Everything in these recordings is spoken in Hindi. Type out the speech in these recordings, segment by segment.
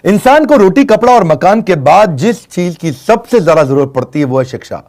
इंसान को रोटी, कपड़ा और मकान के बाद जिस चीज की सबसे ज्यादा जरूरत पड़ती है वो है शिक्षा।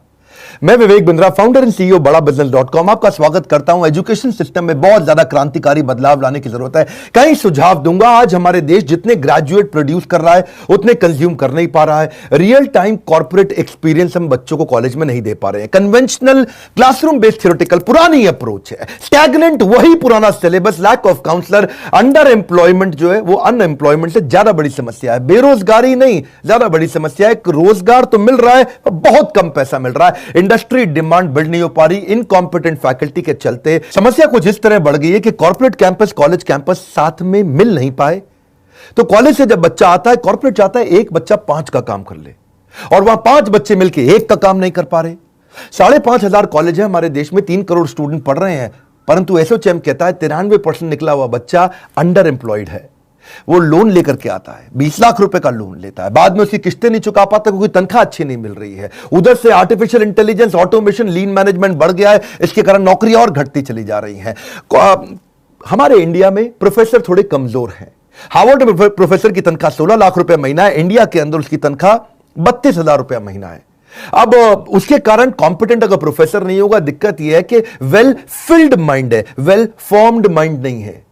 मैं Vivek Bindra, founder and CEO बड़ा बिजनेस.com आपका स्वागत करता हूं। एजुकेशन सिस्टम में बहुत ज्यादा क्रांतिकारी बदलाव लाने की जरूरत है। कई सुझाव दूंगा। आज हमारे देश जितने ग्रेजुएट प्रोड्यूस कर रहा है उतने कंज्यूम कर नहीं पा रहा है। रियल टाइम कॉर्पोरेट एक्सपीरियंस हम बच्चों को कॉलेज में नहीं दे पा रहे हैं। कन्वेंशनल क्लासरूम बेस्ड थ्योरेटिकल पुरानी अप्रोच है। स्टैग्नेंट वही पुराना syllabus, lack of counsellor, under employment जो है वो अनएम्प्लॉयमेंट से ज्यादा बड़ी समस्या है। बेरोजगारी नहीं, ज्यादा बड़ी समस्या है। रोजगार तो मिल रहा है, बहुत कम पैसा मिल रहा है। इंडस्ट्री डिमांड बिल्ड नहीं हो पा रही। इनकॉम्पिटेंट फैकल्टी के चलते समस्या कुछ इस तरह बढ़ गई है कि कॉर्पोरेट कैंपस, कॉलेज कैंपस साथ में मिल नहीं पाए। तो कॉलेज से जब बच्चा आता है, कॉर्पोरेट चाहता है एक बच्चा 5 का काम कर ले, और वहां 5 बच्चे मिलकर 1 का काम नहीं कर पा रहे। 5,500 कॉलेज है हमारे देश में, 3 करोड़ स्टूडेंट पढ़ रहे हैं, परंतु एसोचैम कहता है 93% निकला हुआ बच्चा अंडर एम्प्लॉयड है। वो लोन लेकर के आता है, 20 लाख रुपए का लोन लेता है, बाद में उसकी किस्तें नहीं चुका पाता क्योंकि तनख्वाह अच्छी नहीं मिल रही है। उधर से आर्टिफिशियल इंटेलिजेंस, ऑटोमेशन, लीन मैनेजमेंट बढ़ गया है, इसके कारण नौकरियां और घटती चली जा रही हैं। हमारे इंडिया में प्रोफेसर थोड़े कमजोर हैं। हार्वर्ड में प्रोफेसर की तनख्वाह 16 लाख रुपए महीना है, इंडिया के अंदर उसकी तनख्वाह 32,000 रुपया महीना है। अब उसके कारण कॉम्पिटेंट अगर प्रोफेसर नहीं होगा, दिक्कत यह है कि वेल फिल्ड माइंड है, वेल फॉर्म्ड माइंड नहीं है,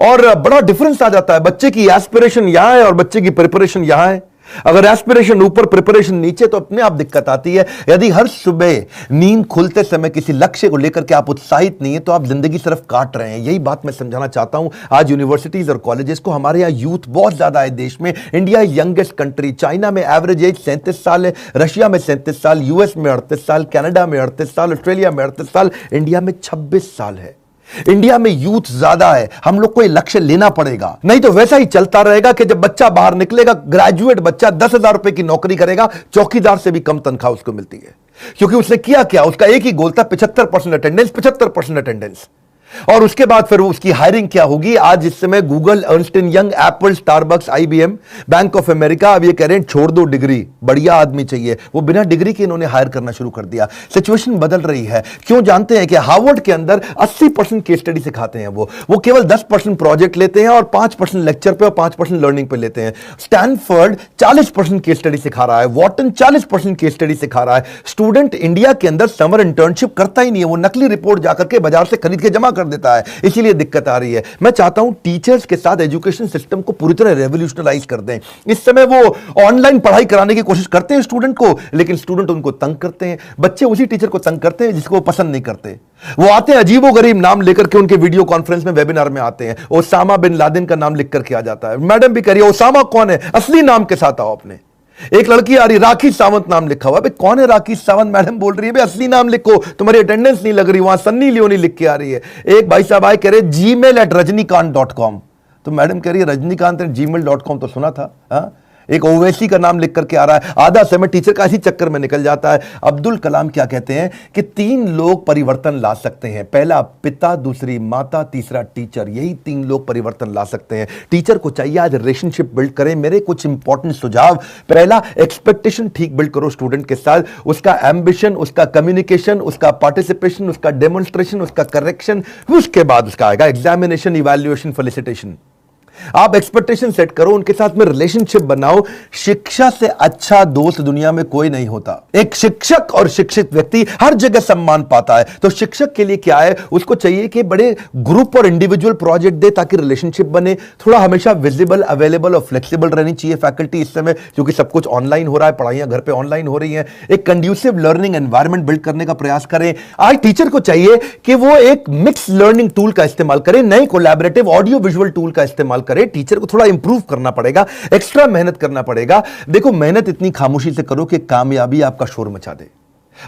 और बड़ा डिफरेंस आ जाता है। बच्चे की एस्पिरेशन यहां है और बच्चे की प्रिपरेशन यहां है। अगर एस्पिरेशन ऊपर, प्रिपरेशन नीचे, तो अपने आप दिक्कत आती है। यदि हर सुबह नींद खुलते समय किसी लक्ष्य को लेकर के आप उत्साहित नहीं है तो आप जिंदगी सिर्फ काट रहे हैं। यही बात मैं समझाना चाहता हूं आज यूनिवर्सिटीज और कॉलेजेस को। हमारे यहां यूथ बहुत ज्यादा है देश में। India youngest country. चाइना में एवरेज एज 37 साल है, रशिया में 37 साल, यूएस में 38 साल, कनाडा में 38 साल, ऑस्ट्रेलिया में 38 साल, इंडिया में 26 साल है। इंडिया में यूथ ज्यादा है। हम लोग को यह लक्ष्य लेना पड़ेगा, नहीं तो वैसा ही चलता रहेगा कि जब बच्चा बाहर निकलेगा, ग्रेजुएट बच्चा 10,000 रुपए की नौकरी करेगा, चौकीदार से भी कम तनख्वाह उसको मिलती है। क्योंकि उसने किया क्या, उसका एक ही गोल था, 75% अटेंडेंस, 75% अटेंडेंस। और उसके बाद फिर उसकी हायरिंग क्या होगी। आज इस समय Google, Ernst and young, Apple, Starbucks, IBM, bank of America अब ये कह रहे हैं छोड़ दो डिग्री, बढ़िया आदमी चाहिए। वो बिना डिग्री के इन्होंने हायर करना शुरू कर दिया। सिचुएशन बदल रही है। क्यों जानते हैं कि हार्वर्ड के अंदर 80% केस स्टडी सिखाते हैं। वो केवल 10% प्रोजेक्ट लेते हैं और 5% लेक्चर पे और 5% लर्निंग पे लेते हैं। स्टैनफोर्ड 40% केस स्टडी सिखा रहा है, वॉटन 40% केस स्टडी सिखा रहा है। स्टूडेंट इंडिया के अंदर समर इंटर्नशिप करता ही नहीं है, वो नकली रिपोर्ट जाकर के बाजार से खरीद के जमा कर देता है, इसीलिए दिक्कत आ रही है। मैं चाहता हूं टीचर्स के साथ एजुकेशन सिस्टम को पूरी तरह रेवोल्यूशनलाइज कर दें। इस समय वो ऑनलाइन पढ़ाई कराने की कोशिश करते हैं स्टूडेंट को, लेकिन स्टूडेंट उनको तंग करते हैं। बच्चे उसी टीचर को तंग करते हैं जिसको वो पसंद नहीं करते। वो आते हैं अजीबोगरीब नाम लेकर के, उनके वीडियो कॉन्फ्रेंस में, वेबिनार में आते हैं। ओसामा बिन लादेन का नाम लिख करके आ जाता है। मैडम भी कह रही है ओसामा कौन है, असली नाम के साथ आओ अपने। एक लड़की आ रही, राखी सावंत नाम लिखा हुआ। कौन है राखी सावंत? मैडम बोल रही है असली नाम लिखो, तुम्हारी अटेंडेंस नहीं लग रही। वहां सन्नी लियोनी लिख के आ रही है। एक भाई साहब आए, कह रहे gmail@rajnikant.com। तो मैडम कह रही है रजनीकांत gmail.com तो सुना था। हा? एक ओवैसी का नाम लिख करके आ रहा है। आधा समय टीचर का इसी चक्कर में निकल जाता है। अब्दुल कलाम क्या कहते हैं कि 3 लोग परिवर्तन ला सकते हैं, पहला पिता, दूसरी माता, तीसरा टीचर। यही 3 लोग परिवर्तन ला सकते हैं। टीचर को चाहिए आज रिलेशनशिप बिल्ड करें। मेरे कुछ इंपॉर्टेंट सुझाव। पहला, एक्सपेक्टेशन ठीक बिल्ड करो स्टूडेंट के साथ। उसका एम्बिशन, उसका कम्युनिकेशन, उसका पार्टिसिपेशन, उसका डेमोन्स्ट्रेशन, उसका करेक्शन। उसके बाद उसका आएगा एग्जामिनेशन, इवैल्यूएशन, फेलिसिटेशन। आप एक्सपेक्टेशन सेट करो, उनके साथ में रिलेशनशिप बनाओ। शिक्षा से अच्छा दोस्त दुनिया में कोई नहीं होता। एक शिक्षक और शिक्षित व्यक्ति हर जगह सम्मान पाता है। तो शिक्षक के लिए क्या है, उसको चाहिए कि बड़े ग्रुप और इंडिविजुअल प्रोजेक्ट दे ताकि रिलेशनशिप बने। थोड़ा हमेशा विजिबल, अवेलेबल और फ्लेक्सिबल रहनी चाहिए फैकल्टी इस समय, क्योंकि सब कुछ ऑनलाइन हो रहा है, पढ़ाइयां घर पे ऑनलाइन हो रही हैं। एक कंड्यूसिव लर्निंग एनवायरनमेंट बिल्ड करने का प्रयास करें। आज टीचर को चाहिए कि वो एक मिक्स लर्निंग टूल का इस्तेमाल करें, नए कोलैबोरेटिव ऑडियो विजुअल टूल का इस्तेमाल करे। टीचर को थोड़ा इंप्रूव करना पड़ेगा, एक्स्ट्रा मेहनत करना पड़ेगा। देखो, मेहनत इतनी खामोशी से करो कि कामयाबी आपका शोर मचा दे।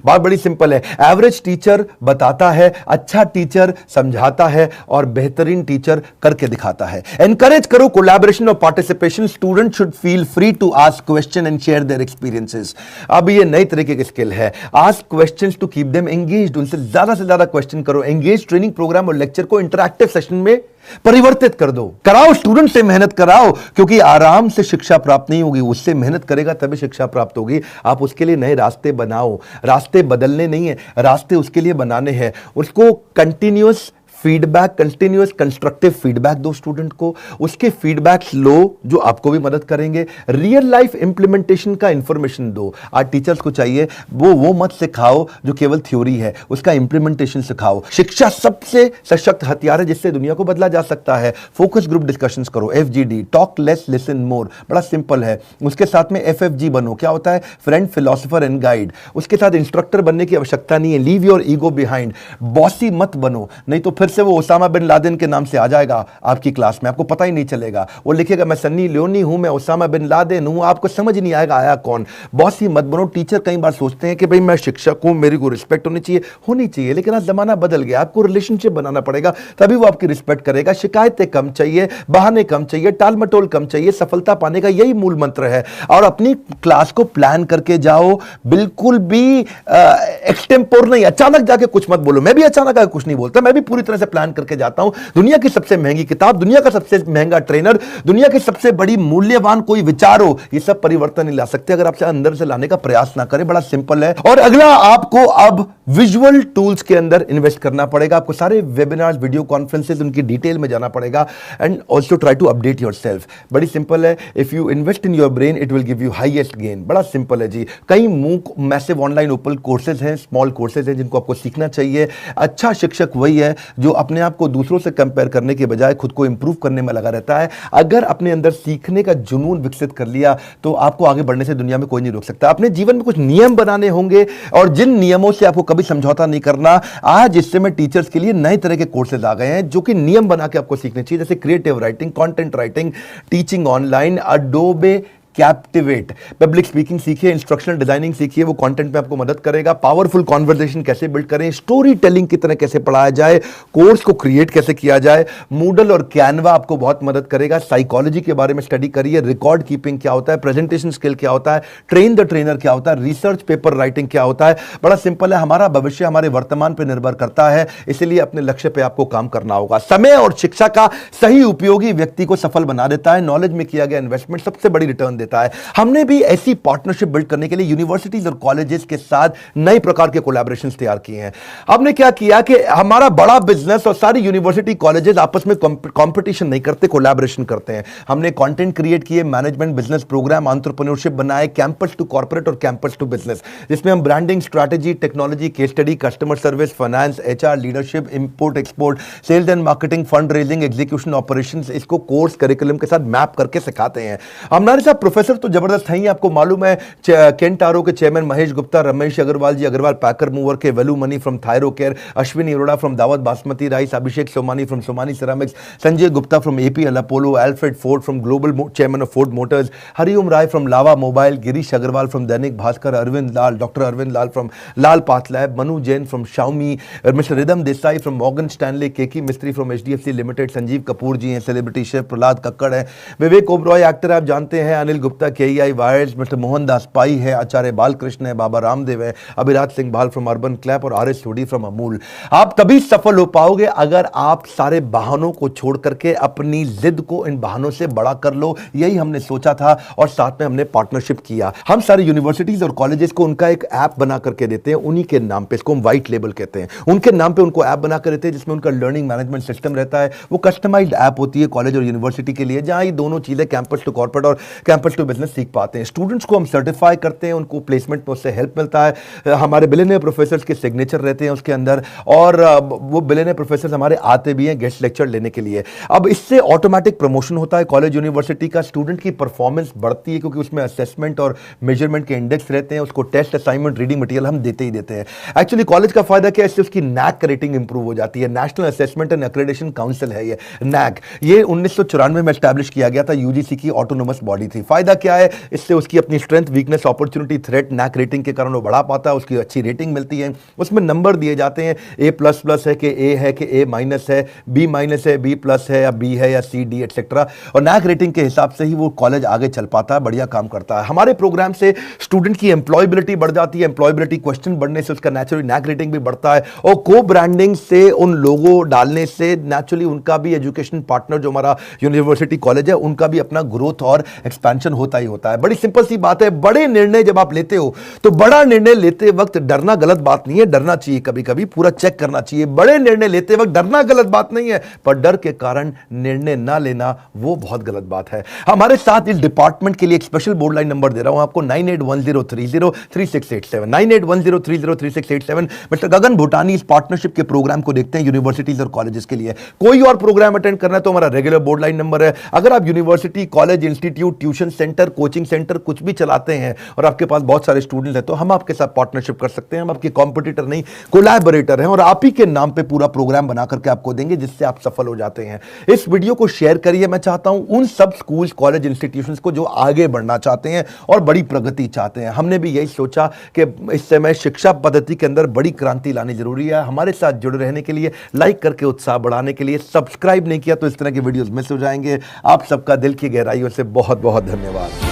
बात बड़ी सिंपल है। एवरेज टीचर बताता है, अच्छा टीचर समझाता है, और बेहतरीन टीचर करके दिखाता है। एनकरेज करो कोलैबोरेशन और participation. Student should feel free to ask question and share their experiences. अब ये नई तरीके की स्किल है, ask questions to keep them engaged. उनसे ज्यादा से ज्यादा क्वेश्चन करो। एंगेज ट्रेनिंग प्रोग्राम और लेक्चर को इंटरैक्टिव सेशन में परिवर्तित कर दो। कराओ, स्टूडेंट से मेहनत कराओ, क्योंकि आराम से शिक्षा प्राप्त नहीं होगी, उससे मेहनत करेगा तभी शिक्षा प्राप्त होगी। आप उसके लिए नए रास्ते बनाओ। रास्ते बदलने नहीं है, रास्ते उसके लिए बनाने हैं। उसको continuous feedback, continuous constructive feedback दो स्टूडेंट को, उसके फीडबैक्स लो जो आपको भी मदद करेंगे। रियल लाइफ इंप्लीमेंटेशन का इंफॉर्मेशन दो। आज टीचर्स को चाहिए वो मत सिखाओ जो केवल थ्योरी है, उसका इंप्लीमेंटेशन सिखाओ। शिक्षा सबसे सशक्त हथियार है जिससे दुनिया को बदला जा सकता है। फोकस ग्रुप डिस्कशंस करो, FGD, talk less listen more, बड़ा सिंपल है। उसके साथ में FFG बनो, क्या होता है? Friend, philosopher and guide. उसके साथ इंस्ट्रक्टर बनने की आवश्यकता नहीं है, leave your ego behind. Bossy मत बनो, नहीं तो फिर से वो ओसामा बिन लादेन के नाम से आ जाएगा आपकी क्लास में, आपको पता ही नहीं चलेगा। वो लिखेगा मैं सन्नी लियोनी हूं, मैं ओसामा बिन लादेन हूं, आपको समझ नहीं आएगा आया कौन। बॉसी मत बनो। टीचर कई बार सोचते हैं कि भाई मैं शिक्षक हूं, मेरी को रिस्पेक्ट होनी चाहिए, लेकिन आज जमाना बदल गया, आपको रिलेशनशिप बनाना पड़ेगा, तभी वो आपकी रिस्पेक्ट करेगा। शिकायतें कम चाहिए, बहाने कम चाहिए, टाल मटोल कम चाहिए। सफलता पाने का यही मूल मंत्र है। और अपनी क्लास को प्लान करके जाओ, बिल्कुल भी एक्सटेम्पोर नहीं, अचानक जाके कुछ मत बोलो। मैं भी अचानक आके कुछ नहीं बोलता, मैं भी पूरी तरह से प्लान करके जाता हूं। दुनिया की सबसे महंगी किताब, दुनिया का सबसे महंगा ट्रेनर, दुनिया की सबसे बड़ी मूल्यवान कोई विचार हो, ये सब परिवर्तन नहीं ला सकते अगर आपसे अंदर से लाने का प्रयास ना करें। बड़ा सिंपल है। और अगला, आपको अब विजुअल टूल्स के अंदर इन्वेस्ट करना पड़ेगा। आपको सारे वेबिनार्स, वीडियो कॉन्फ्रेंसेस, उनकी डिटेल में जाना पड़ेगा। And also try to update yourself. बड़ी सिंपल है। If you invest in your brain it will give you highest gain. बड़ा सिंपल है जी। कई MOOC massive online open courses हैं, स्मॉल कोर्सेज हैं जिनको आपको सीखना चाहिए। अच्छा शिक्षक वही है जो अपने आप को दूसरों से कंपेयर करने के बजाय खुद को इंप्रूव करने में लगा रहता है। अगर अपने अंदर सीखने का जुनून विकसित कर लिया तो आपको आगे बढ़ने से दुनिया में कोई नहीं रोक सकता। अपने जीवन में कुछ नियम बनाने होंगे और जिन नियमों से आपको कभी समझौता नहीं करना। आज इस समय टीचर्स के लिए नए तरह के कोर्सेज आ गए हैं जो कि नियम बना के आपको सीखने चाहिए, जैसे creative writing, content writing, teaching online, Adobe captivate. Public speaking सीखिए, इंस्ट्रक्शनल डिजाइनिंग सीखिए, वो कंटेंट में आपको मदद करेगा। पावरफुल कॉन्वर्सेशन कैसे बिल्ड करें, स्टोरी टेलिंग की तरह कैसे पढ़ाया जाए, कोर्स को क्रिएट कैसे किया जाए। मूडल और कैनवा आपको बहुत मदद करेगा। साइकोलॉजी के बारे में स्टडी करिए, रिकॉर्ड कीपिंग क्या होता है, प्रेजेंटेशन स्किल क्या होता है, ट्रेन द ट्रेनर क्या होता है, रिसर्च पेपर राइटिंग क्या होता है। बड़ा सिंपल है। हमारा भविष्य हमारे वर्तमान पर निर्भर करता है, इसलिए अपने लक्ष्य पर आपको काम करना होगा। समय और शिक्षा का सही उपयोगी व्यक्ति को सफल बना देता है। नॉलेज में किया गया इन्वेस्टमेंट सबसे बड़ी रिटर्न देता है। हमने भी ऐसी पार्टनरशिप बिल्ड करने के लिए यूनिवर्सिटीज और कॉलेजेस के साथ नए प्रकार के कोलैबोरेशंस तैयार किए हैं। हमने क्या किया कि हमारा बड़ा बिजनेस और सारी यूनिवर्सिटी कॉलेजेस आपस में कंपटीशन नहीं करते, कोलैबोरेशन करते हैं। हमने कंटेंट क्रिएट किए, मैनेजमेंट बिजनेस प्रोग्राम, एंटरप्रेन्योरशिप बनाए, कैंपस टू कॉर्पोरेट और कैंपस टू बिजनेस, जिसमें हम branding, strategy, technology, case study, customer service, finance, HR, leadership, import export, sales and marketing, fund raising, execution, operations, इसको कोर्स करिकुलम के साथ मैप करके सिखाते हैं। हमारे साथ प्रोफेसर तो जबरदस्त है ही। आपको मालूम है केंटारो के chairman Mahesh Gupta, Ramesh Agarwal ji, Agarwal Packer Mover के Velu Mani from Thyrocare, Ashwini Arora from Daawat basmati rice, Abhishek Somani from Somany Ceramics, Sanjay Gupta from APL Apollo, Alfred Ford from global chairman of Ford Motors, Hariom Rai from Lava mobile, Girish Agarwal from Dainik Bhaskar, Arvind Lal, doctor Arvind Lal from Lal Path Lab, Manu Jain from Xiaomi, mister Ridham Desai from Morgan Stanley, Keki Mistry from HDFC limited, Sanjeev Kapoor ji हैं, सेलिब्रिटी शेफ प्रहलाद कक्कड़ है, विवेक ओबरॉय एक्टर आप जानते हैं, Anil Gupta KEI wires, mister Mohandas Pai है, आचार्य बालकृष्ण है, बाबा रामदेव है, अभिराज सिंह भाल फ्रॉम अर्बन क्लैप और RS सोडी फ्रॉम अमूल। आप तभी सफल हो पाओगे अगर आप सारे बहानों को छोड़ करके अपनी जिद को इन बहानों से बड़ा कर लो। यही हमने सोचा था और साथ में हमने पार्टनरशिप किया। हम सारी यूनिवर्सिटीज और कॉलेजेस को उनका एक ऐप बना करके देते हैं, उन्हीं के नाम पे, इसको हम व्हाइट लेबल कहते हैं, उनके नाम पे उनको ऐप बना कर देते हैं जिसमें उनका लर्निंग मैनेजमेंट सिस्टम रहता है। वो कस्टमाइज्ड ऐप होती है कॉलेज और यूनिवर्सिटी के लिए, जहां ये दोनों चीजें कैंपस टू कॉर्पोरेट और कैंपस टू बिजनेस सीख पाते हैं। स्टूडेंट्स को हम सर्टिफाई करते हैं, उनको प्लेसमेंट में उससे हेल्प मिलता है। हमारे बिलियनियर प्रोफेसर्स के सिग्नेचर रहते हैं उसके अंदर, और वो बिलियनियर प्रोफेसर्स हमारे आते भी हैं गेस्ट लेक्चर लेने के लिए। अब इससे ऑटोमेटिक प्रमोशन होता है कॉलेज यूनिवर्सिटी का, स्टूडेंट की परफॉर्मेंस बढ़ती है क्योंकि उसमें असेसमेंट और मेजरमेंट के इंडेक्स रहते हैं, उसको टेस्ट, असाइनमेंट, रीडिंग मटेरियल हम देते ही देते हैं। एक्चुअली कॉलेज का फायदा क्या है, इससे उसकी NAAC रेटिंग इंप्रूव हो जाती है। National assessment and accreditation council है ये NAAC, ये 1994 में एस्टैब्लिश किया गया था, UGC की ऑटोनोमस बॉडी थी। फायदा क्या है, इससे उसकी अपनी strength, weakness, opportunity, threat, NAAC rating के कारण वो बढ़ा पाता है, उसकी अच्छी रेटिंग मिलती है, उसमें नंबर दिए जाते हैं, A++ है कि A है कि A- है, B- है, B+ है या B है या C, D एटसेट्रा, और NAAC रेटिंग के हिसाब से ही वो कॉलेज आगे चल पाता है, बढ़िया काम करता है। हमारे प्रोग्राम से स्टूडेंट की एम्प्लॉयबिलिटी बढ़ जाती है, एम्प्लॉयबिलिटी क्वेश्चन बढ़ने से उसका नेचुरली NAAC रेटिंग भी बढ़ता है, और को ब्रांडिंग से उन लोगों डालने से नेचुरली उनका भी एजुकेशन पार्टनर जो हमारा यूनिवर्सिटी कॉलेज है उनका भी अपना ग्रोथ और एक्सपेंशन टेंशन होता ही होता है। बड़ी सिंपल सी बात है, बड़े निर्णय जब आप लेते हो तो बड़ा निर्णय लेते वक्त डरना गलत बात नहीं है, डरना चाहिए, कभी कभी पूरा चेक करना चाहिए। बड़े निर्णय लेते वक्त डरना गलत बात नहीं है, पर डर के कारण निर्णय ना लेना वो बहुत गलत बात है। हमारे साथ इस डिपार्टमेंट के लिए एक स्पेशल बोर्ड लाइन नंबर दे रहा हूं आपको, 9810303687, 9810303687। मिस्टर गगन भूटानी इस पार्टनरशिप के प्रोग्राम को देखते हैं यूनिवर्सिटीज और कॉलेजेस के लिए। कोई और प्रोग्राम अटेंड करना है तो हमारा रेगुलर बोर्ड लाइन नंबर है। अगर आप university, college, institute, tuition centre, coaching centre कुछ भी चलाते हैं और आपके पास बहुत सारे स्टूडेंट्स हैं तो हम आपके साथ पार्टनरशिप कर सकते हैं। हम आपके कॉम्पिटिटर नहीं, कोलैबोरेटर हैं और आप ही के नाम पे पूरा प्रोग्राम बना करके आपको देंगे जिससे आप सफल हो जाते हैं। इस वीडियो को शेयर करिए। मैं चाहता हूं उन सब स्कूल, कॉलेज, इंस्टीट्यूशंस को जो आगे बढ़ना चाहते हैं और बड़ी प्रगति चाहते हैं। हमने भी यही सोचा कि इस समय शिक्षा पद्धति के अंदर बड़ी क्रांति लानी जरूरी है। हमारे साथ जुड़े रहने के लिए, लाइक करके उत्साह बढ़ाने के लिए, सब्सक्राइब नहीं किया तो इस तरह के वीडियोस मिस हो जाएंगे। आप सबका दिल की गहराइयों से बहुत बहुत धन्यवाद।